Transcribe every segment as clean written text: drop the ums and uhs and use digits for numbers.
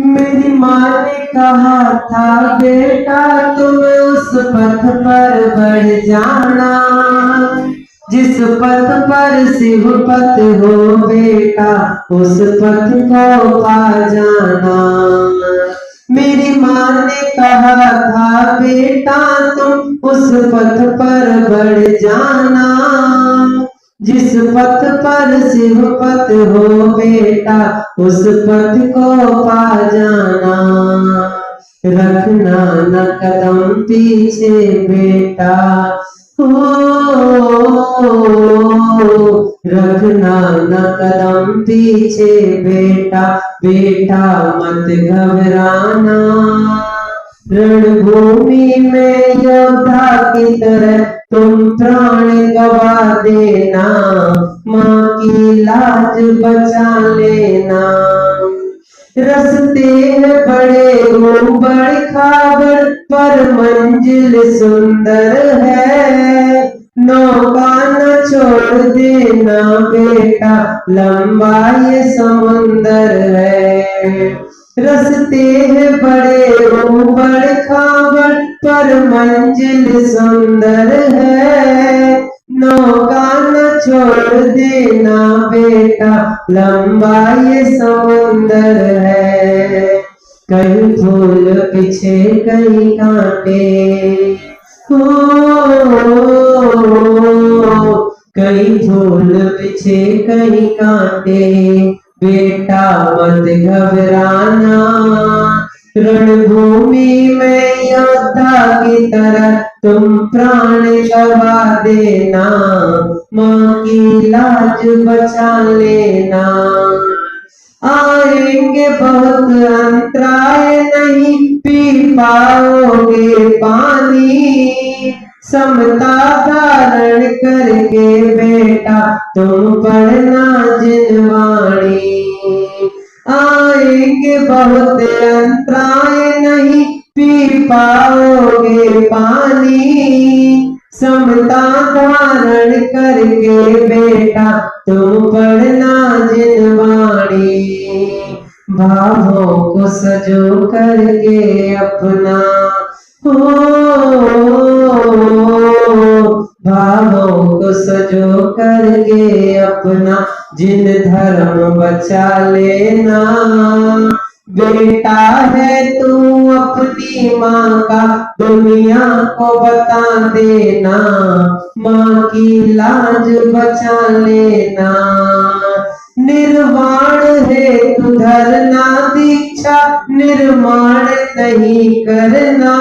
मेरी माँ ने कहा था बेटा तुम उस पथ पर बढ़ जाना, जिस पथ पर शिव पथ हो बेटा उस पथ को पा जाना। मेरी माँ ने कहा था बेटा तुम उस पथ पर बढ़ जाना, जिस पथ पर शिव पथ हो बेटा उस पथ को पा जाना। रखना न कदम पीछे बेटा, हो रखना न कदम पीछे बेटा, बेटा मत घबराना। रणभूमि में योद्धा की तरह तुम प्राण गवा देना, माँ की लाज बचा लेना। रस्ते हैं बड़े ऊबड़ खाबड़ पर मंजिल सुंदर है, नौका न छोड़ देना बेटा लंबा ये समुंदर है। रस्ते हैं बड़े ऊबड़ खाबड़ पर मंजिल सुंदर है, नौका न छोड़ देना बेटा लंबा ये समुंदर है। कहीं फूल पीछे कहीं कांटे, कहीं फूल पीछे कहीं कांटे, बेटा मत घबराना। रणभूमि में योद्धा की तरह तुम प्राण गवा देना, माँ की लाज बचा लेना। आएंगे बहुत अंतराय नहीं पी पाओगे पानी, समता धारण करके बेटा तुम पढ़ना जिनवाणी। आएंगे बहुत अंतराय नहीं पी पाओगे पानी, समता धारण करके बेटा तुम पढ़ना जिनवाणी। भावों को सजो करके अपना, भावों को सजो करके अपना जिन धर्म बचा लेना। बेटा है तू अपनी माँ का दुनिया को बता देना, माँ की लाज बचा लेना। निर्वाण है तू धरना दीक्षा, निर्माण नहीं करना।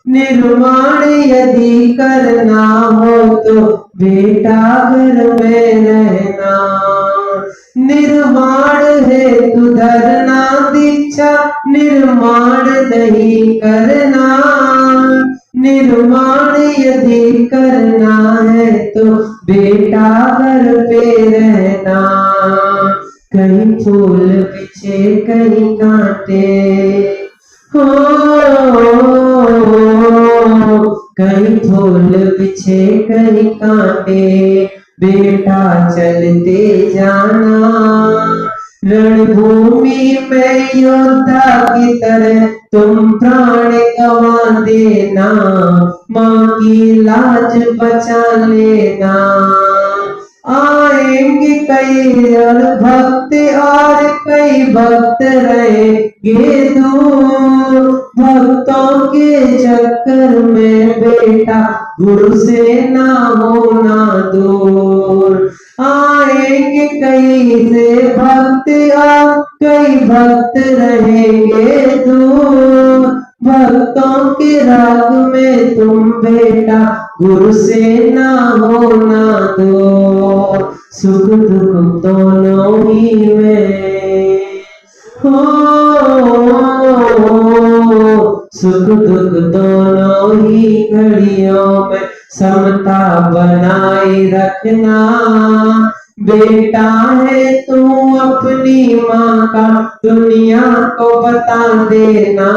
निर्माण यदि करना हो तो बेटा घर में रहना। निर्माण है तू धरना दीक्षा, निर्माण नहीं करना। निर्माण यदि करना है तो बेटा घर पे रहना। कहीं फूल पीछे कहीं कांटे, कहीं फूल पीछे कहीं कांटे, बेटा चलते जाना। रणभूमि में योद्धा की तरह तुम प्राण गवा देना, माँ की लाज बचा लेना। आएंगे कई और भक्त और कई भक्त रहेंगे दूर, भक्तों के चक्कर में बेटा गुरु से ना होना दूर। आएंगे कई से भक्त और कई भक्त रहेंगे दूर, भक्तों के राग में तुम बेटा गुरु से ना होना दो। सुख दुख दोनों ही में हो, सुख दुख दोनों ही घड़ियों में समता बनाए रखना। बेटा है तू अपनी माँ का दुनिया को बता देना,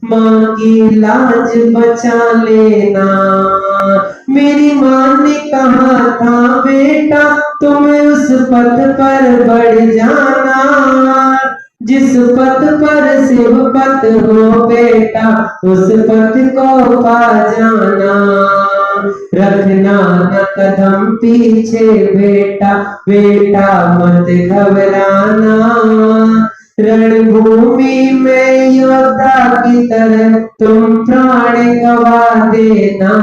माँ की लाज बचा लेना। मेरी माँ ने कहा था बेटा तुम्हें उस पथ पर बढ़ जाना, जिस पथ पर शिव पथ हो बेटा उस पथ को पा जाना। रखना न कदम पीछे बेटा, बेटा मत घबराना। रणभूमि में योद्धा की तरह तुम प्राण गवा देना।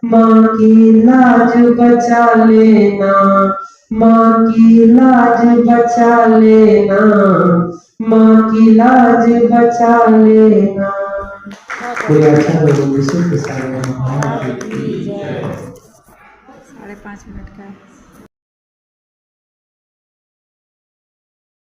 माँ की लाज बचा लेना, माँ की लाज बचा लेना, माँ की लाज बचा लेना। कोई अच्छा लोगों के सारे 5.5 मिनट का